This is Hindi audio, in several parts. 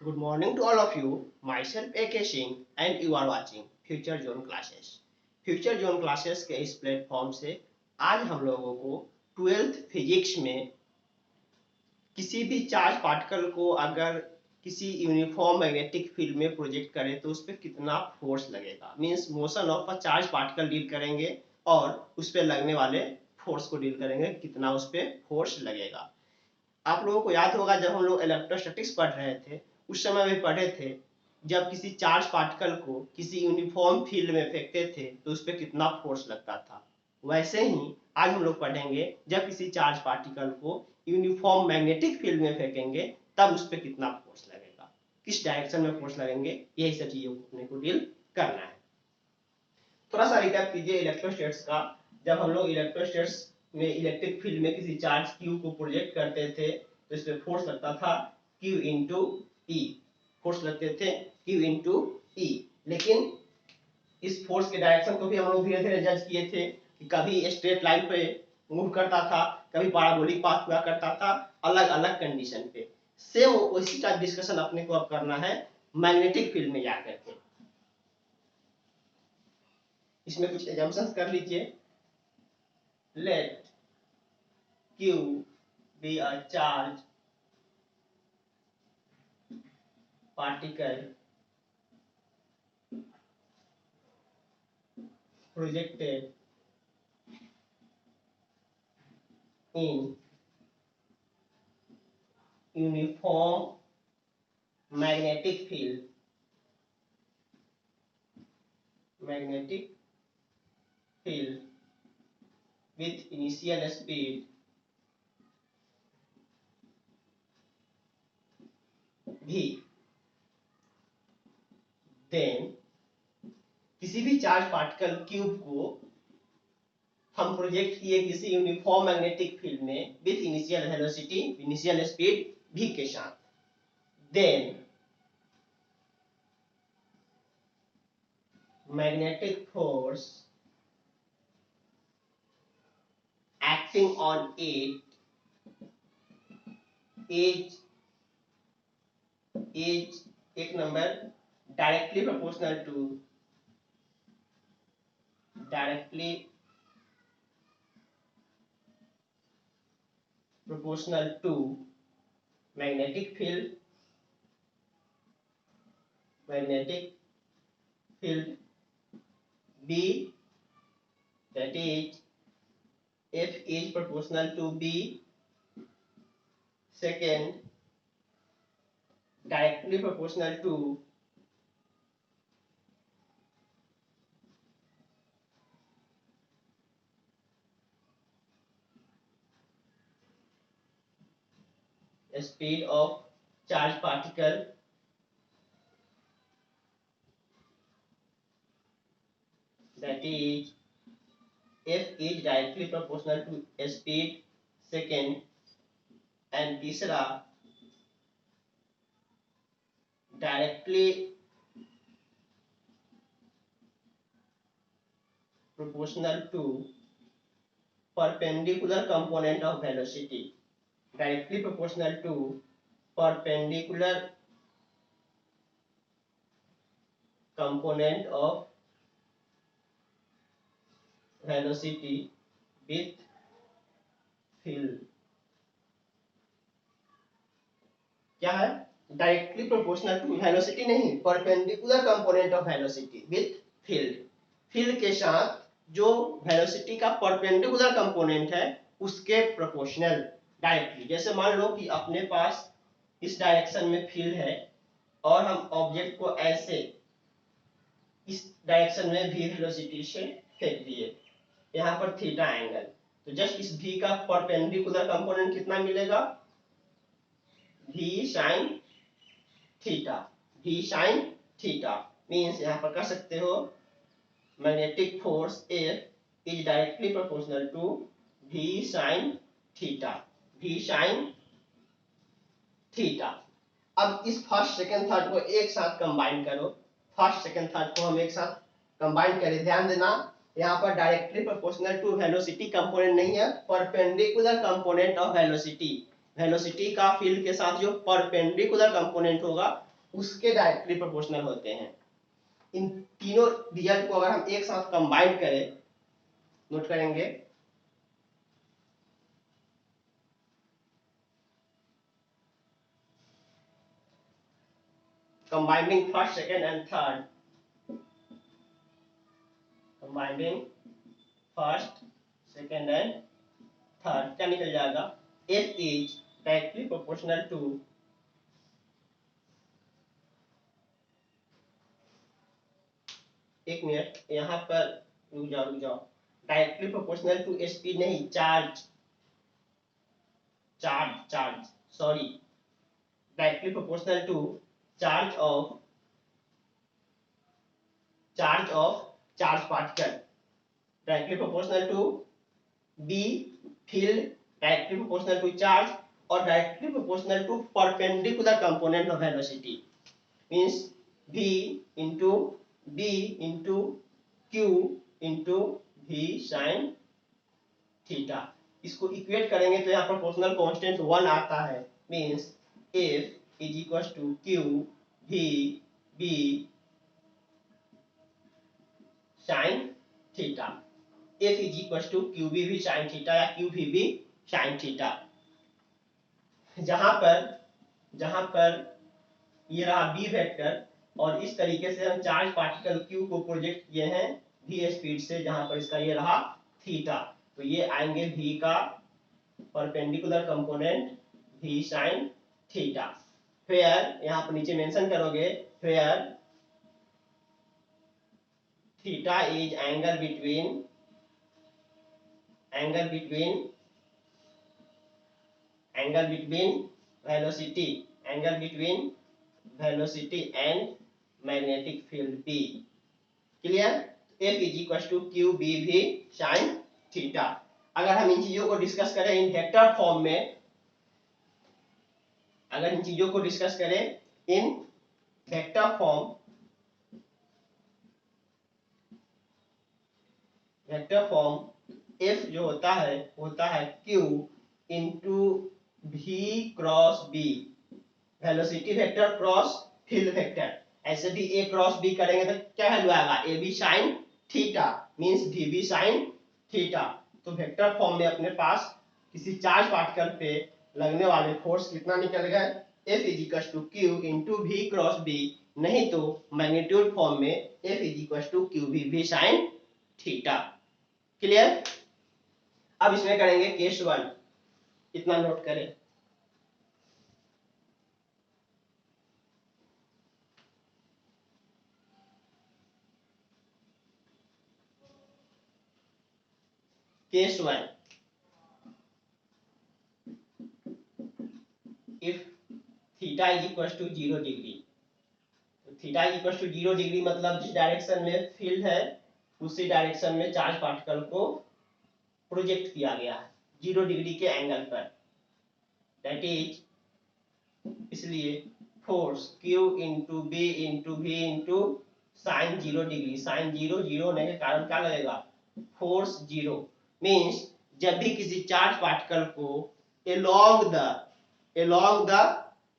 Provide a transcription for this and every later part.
Good morning to all of you. Myself AK Singh and you are watching Future Zone Classes. Future Zone Classes के इस प्लेटफॉर्म से आज हम लोगों को 12th फिजिक्स में किसी भी चार्ज पार्टिकल को अगर किसी यूनिफॉर्म मैग्नेटिक फील्ड में प्रोजेक्ट करें तो उस पर कितना फोर्स लगेगा, means motion of a charge particle deal करेंगे और उस पर लगने वाले फोर्स को डील करेंगे, कितना उस पर फोर्स लगेगा। आप लोगों को याद होगा जब हम लोग इलेक्ट्रोस्टैटिक्स पढ़ रहे थे उस समय में पढ़े थे जब किसी चार्ज पार्टिकल को किसी यूनिफॉर्म फील्ड में फेंकते थे तो उस पर कितना फोर्स लगता था। वैसे ही आज हम लोग पढ़ेंगे जब किसी चार्ज पार्टिकल को यूनिफॉर्म मैग्नेटिक फील्ड में फेंकेंगे तब उस पर कितना फोर्स लगेगा, किस डायरेक्शन में फोर्स लगेंगे, यही सब चीजों को अपने को डील करना है। थोड़ा सा रिकैप कीजिए इलेक्ट्रोस्टैटिक्स का। जब हम लोग इलेक्ट्रोस्टैटिक्स में इलेक्ट्रिक फील्ड में किसी चार्ज क्यू को प्रोजेक्ट करते थे तो इस पे फोर्स लगता था क्यू इंटू ई, फोर्स लगते थे क्यू इंटू ई। लेकिन इस फोर्स के डायरेक्शन को भी हम लोग धीरे धीरे जज किए थे कि कभी स्ट्रेट लाइन पे मूव करता था, कभी पैराबोलिक पाथ हुआ करता था, अलग अलग कंडीशन पे। सेम उसी का डिस्कशन अपने को अब करना है मैग्नेटिक फील्ड में जाकर के। इसमें कुछ एजम्पशंस कर लीजिए। Let Q be a charge particle projected in uniform magnetic field with initial speed v, then किसी भी चार्ज पार्टिकल क्यूब को हम प्रोजेक्ट किए किसी यूनिफॉर्म मैग्नेटिक फील्ड में with initial velocity, initial speed v के साथ, then magnetic force acting on it is एक number directly proportional to magnetic field B, that is F is proportional to B. Second, directly proportional to speed of charged particle, that is F is directly proportional to speed. Second, and तीसरा directly proportional to perpendicular component of velocity, directly proportional to perpendicular component of velocity with field। क्या है? डायरेक्टली प्रोपोर्शनल टू वेलोसिटी नहीं, perpendicular component of velocity with field. Field के साथ जो वेलोसिटी का परपेंडिकुलर कंपोनेंट है उसके प्रोपोर्शनल डायरेक्टली। जैसे मान लो कि अपने पास इस डायरेक्शन में फील्ड है और हम ऑब्जेक्ट को ऐसे इस डायरेक्शन में भी वेलोसिटी से फेंक दिए, यहाँ पर थीटा एंगल, तो जस्ट इस v का परपेंडिकुलर कंपोनेंट कितना मिलेगा? v sin theta. v sin theta means यहाँ पर कर सकते हो magnetic force F is directly proportional to v sin theta, v sin theta. अब इस फर्स्ट सेकंड थर्ड को एक साथ कंबाइन करो, फर्स्ट सेकंड थर्ड को हम एक साथ कंबाइन करें। ध्यान देना यहाँ पर directly proportional to velocity component नहीं है, perpendicular component of velocity. Velocity का फील्ड के साथ जो परपेंडिकुलर कंपोनेंट होगा उसके डायरेक्टली प्रोपोर्शनल होते हैं। इन तीनों रिजल्ट को अगर हम एक साथ कंबाइन करें, नोट करेंगे, combining first, second and third, combining first, second and third, क्या निकल जाएगा? F is directly proportional to, एक मिनट यहाँ पर रुक जाओ, डायरेक्टली प्रोपोर्शनल टू एसपी नहीं, charge sorry, directly proportional to charge of charge particle, directly proportional to B field, directly proportional to charge, और directly proportional to perpendicular component of velocity, means v into b into q into v sin theta. इसको इक्वेट करेंगे तो यहाँ प्रोपोर्शनल कांस्टेंट 1 आता है, means f is equal to q v b sin theta, f is equal to q B v sine theta या क्यू भी साइन थीटा। जहां पर ये रहा बी वेक्टर, और इस तरीके से हम चार्ज पार्टिकल क्यू को प्रोजेक्ट किए हैं v स्पीड से, जहां पर इसका ये रहा थीटा, तो ये आएंगे v का perpendicular component v sin theta. फिर यहाँ पर नीचे मेंशन करोगे, फिर theta is angle between velocity and magnetic field B, clear? F is equal to q B v sine theta. अगर हम इन चीजों को डिस्कस करें इन वेक्टर फॉर्म में, वेक्टर फॉर्म F जो होता है Q into V cross B, velocity vector cross field vector. ऐसे भी A क्रॉस B करेंगे तो क्या वैल्यू आएगा? A B sine theta means v B sine theta. तो वेक्टर फॉर्म में अपने पास किसी चार्ज पार्टिकल पे लगने वाले फोर्स कितना निकल गए? F is equal to q into v cross B, नहीं तो मैग्नीट्यूड फॉर्म में F is equal to q v B sine theta. Clear? अब इसमें करेंगे केस 1, इतना नोट करें। Case 1, if theta is equal to 0 degree, theta is equal to 0 degree मतलब जिस डायरेक्शन में फील्ड है उसी डायरेक्शन में चार्ज पार्टिकल को प्रोजेक्ट किया गया है 0 डिग्री के एंगल पर, दैट इज, इसलिए force Q into B into v into sine 0 degree, sine 0 होने के कारण क्या लगेगा? फोर्स 0, मीन्स जब भी किसी चार्ज पार्टिकल को along द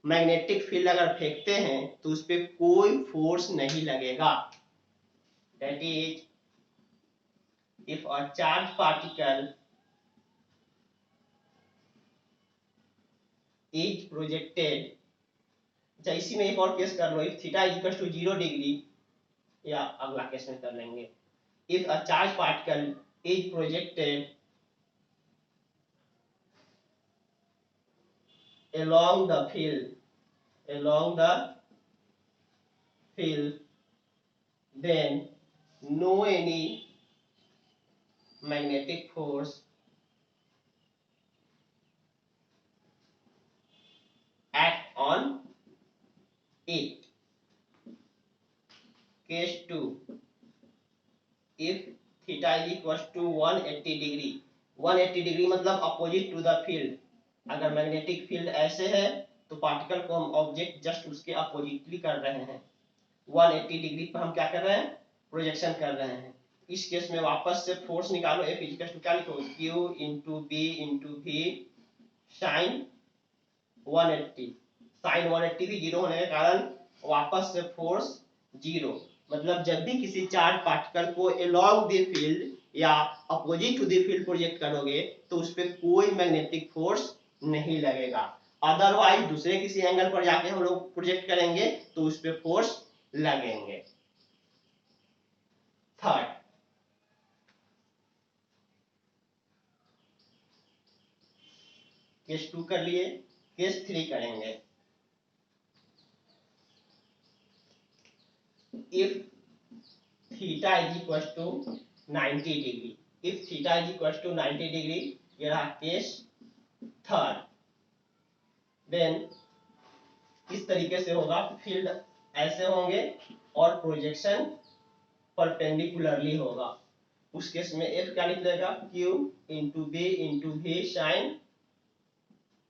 मैग्नेटिक फील्ड अगर फेंकते हैं तो उस पर कोई फोर्स नहीं लगेगा। That is, if a charge particle is projected, अच्छा इसी में एक और केस कर लो, if theta is equal to 0 degree, या अगला केस में कर लेंगे। If a charge particle is projected along the field, then no any magnetic force act on it. Case 2, if theta is equal to 180 degree, 180 degree मतलब अपोजिट टू द फील्ड। अगर मैग्नेटिक फील्ड ऐसे है तो पार्टिकल को हम ऑब्जेक्ट जस्ट उसके अपोजिटली कर रहे हैं, 180 डिग्री पर हम क्या कर रहे हैं? प्रोजेक्शन कर रहे हैं। इस केस में वापस से फोर्स निकालो, F इज इक्वल टू क्या लिखो? Q into B into v sine 180, sine 180 भी 0 होने के कारण वापस से फोर्स जीरो। मतलब जब भी किसी चार्ज पार्टिकल को अलोंग द फील्ड या opposite to the field project करोगे तो उस पर कोई मैग्नेटिक फोर्स नहीं लगेगा। अदरवाइज दूसरे किसी एंगल पर जाके हम लोग प्रोजेक्ट करेंगे तो उस पर फोर्स लगेंगे। थर्ड, केस 2 कर लिए, केस 3 करेंगे। if theta is equals to 90 degree, if theta is equals to 90 degree, ये रहा केस थर्ड। देन इस तरीके से होगा, फील्ड ऐसे होंगे और प्रोजेक्शन परपेंडिकुलरली होगा। उस केस में F क्या निकलेगा, Q into B into v sine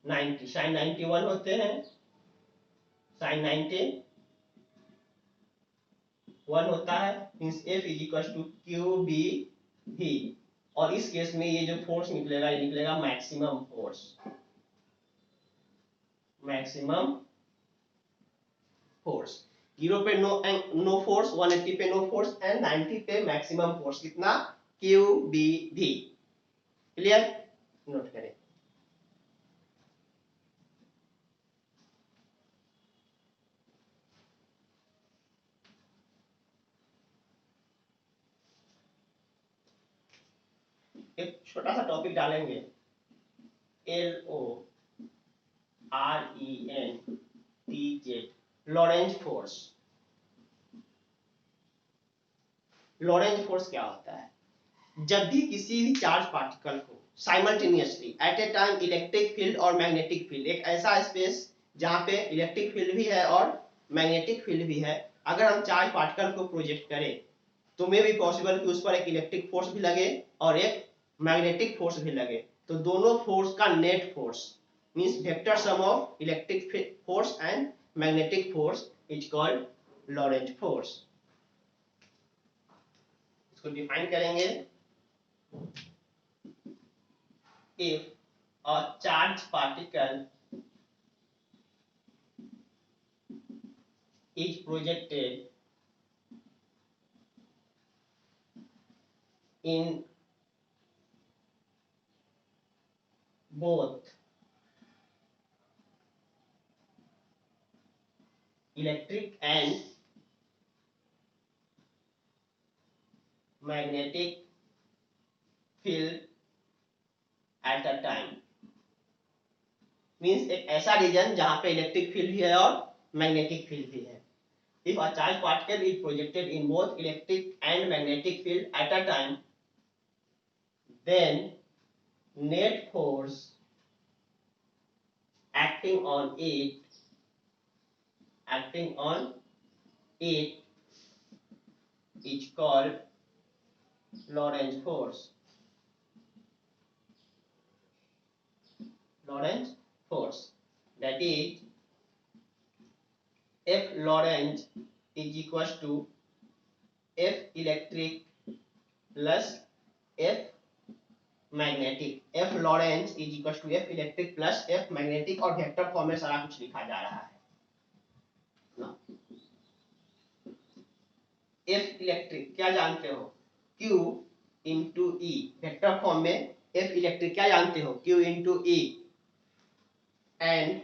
90, sine 91 होते हैं, साइन 91 होता है, means F is equal to q B v. और इस केस में ये जो फोर्स निकलेगा ये निकलेगा मैक्सिमम फोर्स, मैक्सिमम फोर्स। 0 पे नो फोर्स, 180 पे नो फोर्स एंड 90 पे मैक्सिमम फोर्स कितना, q B v. Clear, note करें। एक छोटा सा टॉपिक डालेंगे, LORENZ, Lorentz force. Lorentz force क्या होता है, जब भी किसी भी चार्ज पार्टिकल को simultaneously at a time electric field और मैग्नेटिक फील्ड, एक ऐसा स्पेस जहां पे इलेक्ट्रिक फील्ड भी है और मैग्नेटिक फील्ड भी है, अगर हम चार्ज पार्टिकल को प्रोजेक्ट करें तो मे भी पॉसिबल कि उस पर एक इलेक्ट्रिक फोर्स भी लगे और एक मैग्नेटिक फोर्स भी लगे। तो दोनों फोर्स का net force means vector sum of electric force and magnetic force is called Lorentz force. इसको डिफाइन करेंगे, if a charged particle is projected in both electric and magnetic field at a time, means एक ऐसा रीजन जहां पे इलेक्ट्रिक फील्ड भी है और मैग्नेटिक फील्ड भी है। If a charged particle is projected in both electric and magnetic field at a time, then net force acting on it is called Lorentz force. Lorentz force, that is F Lorentz is equals to F electric plus F magnetic। F Lorentz is equals to F electric plus F magnetic, और वेक्टर फॉर्म में सारा कुछ लिखा जा रहा है ना। F इलेक्ट्रिक क्या जानते हो, Q into E, vector form में F इलेक्ट्रिक क्या जानते हो, Q into E, and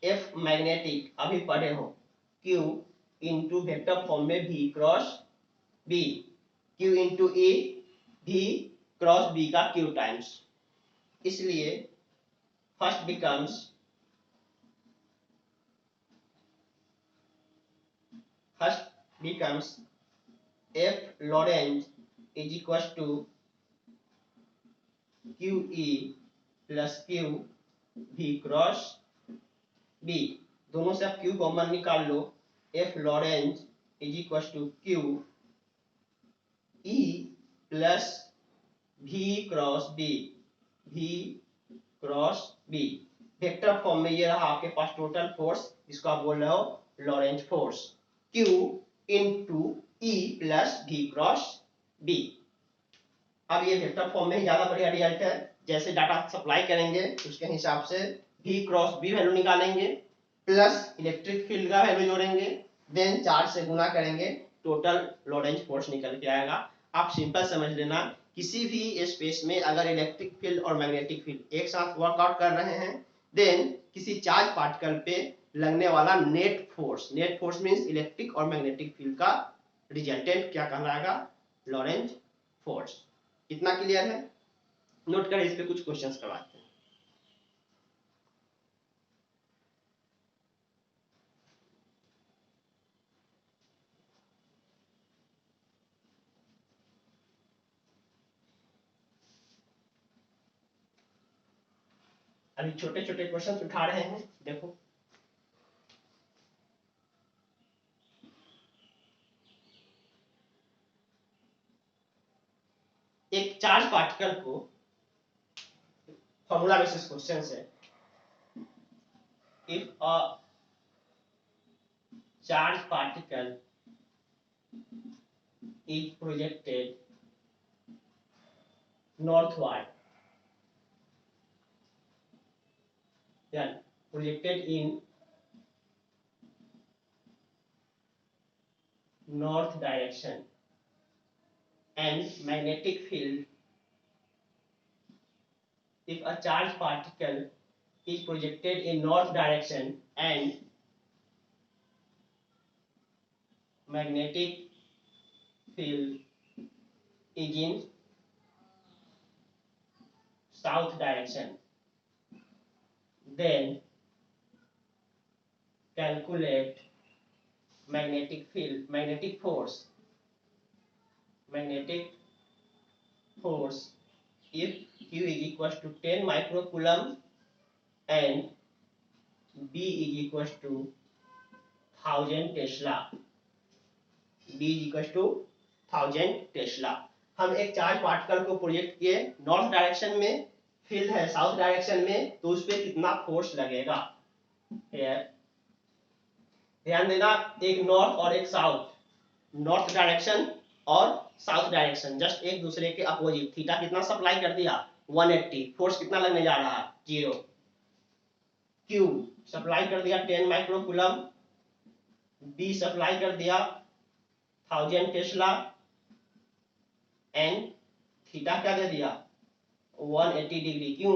F magnetic अभी पढ़े हो, Q इंटू वेक्टर फॉर्म में V cross B, Q into E V cross B का Q टाइम्स। इसलिए first becomes F Lorentz is equals to QE plus Q V cross B। दोनों से आप Q कॉमन निकाल लो, F Lorentz is equals to Q E plus V cross B, V cross B। Vector form में ये रहा आपके पास टोटल फोर्स, जिसको आप बोल रहे हो Lorentz force, Q into E plus V cross B। अब ये वेक्टर फॉर्म में ही ज्यादा बढ़िया रिजल्ट है, जैसे डाटा सप्लाई करेंगे उसके हिसाब से V क्रॉस B वैल्यू निकालेंगे, प्लस इलेक्ट्रिक फील्ड का वैल्यू जोड़ेंगे, देन चार्ज से गुना करेंगे, टोटल लॉरेंज फोर्स निकल के आएगा। आप सिंपल समझ लेना, किसी भी स्पेस में अगर इलेक्ट्रिक फील्ड और मैग्नेटिक फील्ड एक साथ वर्कआउट कर रहे हैं, देन किसी चार्ज पार्टिकल पे लगने वाला नेट फोर्स मींस इलेक्ट्रिक और मैग्नेटिक फील्ड का रिजल्टेंट क्या कहलाएगा, लॉरेंज फोर्स। कितना क्लियर है? नोट करें, इस पे कुछ क्वेश्चंस करवाते हैं। अभी छोटे छोटे क्वेश्चन उठा रहे हैं, देखो। एक चार्ज पार्टिकल को, फॉर्मूला बेसिस क्वेश्चन है, if a charge particle is projected northward, then projected in north direction, and magnetic field, if a charged particle is projected in north direction and magnetic field is in south direction, then calculate magnetic force if Q is equals to 10 microcoulomb and B is equals to 1000 Tesla, B is equals to 1000 Tesla. हम एक चार्ज पार्टिकल को प्रोजेक्ट किए नॉर्थ डायरेक्शन में, फील्ड है साउथ डायरेक्शन में, तो उस पर कितना फोर्स लगेगा। ध्यान देना, एक नॉर्थ और एक साउथ, नॉर्थ डायरेक्शन और साउथ डायरेक्शन जस्ट एक दूसरे के अपोजिट। थीटा कितना सप्लाई कर दिया, 180। फोर्स कितना लगने जा रहा है, 0। क्यू सप्लाई कर दिया 10 माइक्रोकूलम, बी सप्लाई कर दिया 1000 टेस्ला, एंड थीटा क्या दे दिया, 180 डिग्री। क्यों,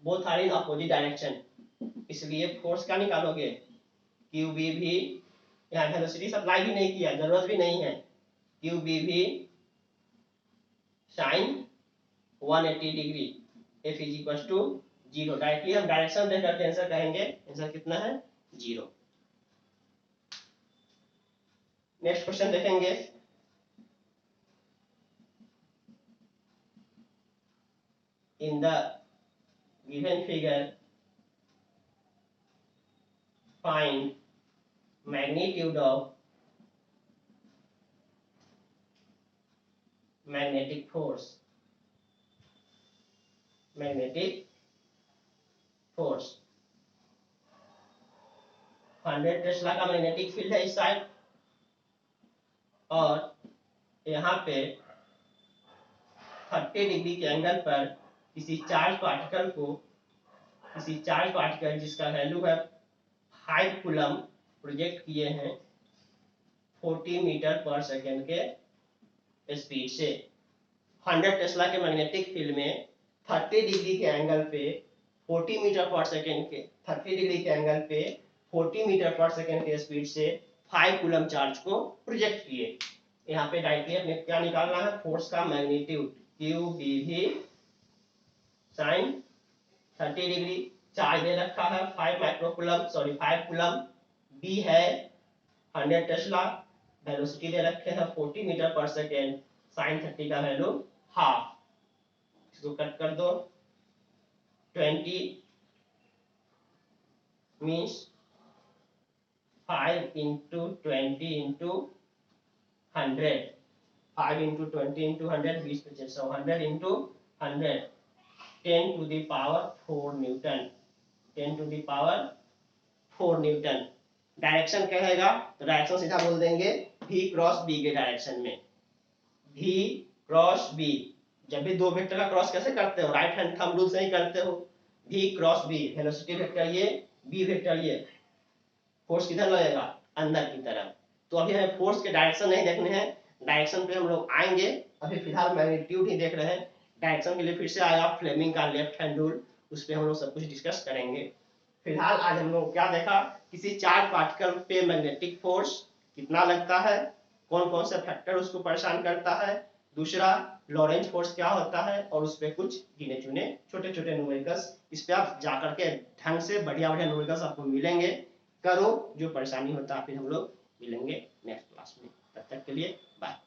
both are in opposite direction, इसलिए फोर्स क्या निकालोगे, क्यू बी भी, यहाँ वेलोसिटी सप्लाई भी नहीं किया, जरूरत भी नहीं है, q B v sine 180 degree, F is equal to 0। Directly हम डायरेक्शन देकर के आंसर कहेंगे, आंसर कितना है, 0। नेक्स्ट क्वेश्चन देखेंगे। In the given figure, find magnitude of magnetic force। 100 Tesla का मैग्नेटिक फील्ड है इस साइड, और यहाँ पे 30 डिग्री के एंगल पर किसी चार्ज पार्टिकल जिसका वैल्यू है 5 कूलम प्रोजेक्ट किए हैं 40 मीटर पर सेकेंड के स्पीड से। 100 टेस्ला के मैग्नेटिक फील्ड में 30 डिग्री के एंगल पे 40 मीटर पर सेकेंड के 30 डिग्री के एंगल पे 40 मीटर पर सेकेंड के स्पीड से 5 कूलम चार्ज को प्रोजेक्ट किए। यहाँ पे डायरेक्टली अपने क्या निकालना है, फोर्स का magnitude, Q B v sign 30 degree, charge दे रखा है 5 कूलम, बी है 100 टेस्ला, वेलोसिटी दे रखे हैं 40 मीटर पर सेकेंड, साइन 30 का वैल्यू हाफ, इसको कट कर दो, 20 means 5 into 20 into 100, 5 into 20 into 100, 20 25, so 100 into 100, 10 to the power 4 Newton, 10 to the power 4 Newton. Direction क्या रहेगा, तो डायरेक्शन सीधा बोल देंगे v क्रॉस b के डायरेक्शन में, v क्रॉस b। जब भी दो वेक्टर का क्रॉस कैसे करते हो, राइट हैंड थंब रूल से ही करते हो, v cross b, velocity vector ये, b वेक्टर ये, फोर्स किधर लगेगा, अंदर की तरफ। तो अभी हमें फोर्स के डायरेक्शन नहीं देखने हैं, डायरेक्शन पे हम लोग आएंगे, अभी फिलहाल मैग्नीट्यूड ही देख रहे हैं। डायरेक्शन के लिए फिर से आएगा फ्लेमिंग का लेफ्ट हैंड रूल, उस पर हम लोग सब कुछ डिस्कस करेंगे। फिलहाल आज हम लोग क्या देखा, किसी चार्ज पार्टिकल पे मैग्नेटिक फोर्स कितना लगता है, कौन कौन सा फैक्टर उसको परेशान करता है, दूसरा लॉरेंज फोर्स क्या होता है, और उस पर कुछ गिने चुने छोटे छोटे न्यूमेरिकल्स। इस पे आप जाकर के ढंग से बढ़िया बढ़िया न्यूमेरिकल्स आपको मिलेंगे, करो जो परेशानी होता है। फिर हम लोग मिलेंगे नेक्स्ट क्लास में, तब तक के लिए बाय।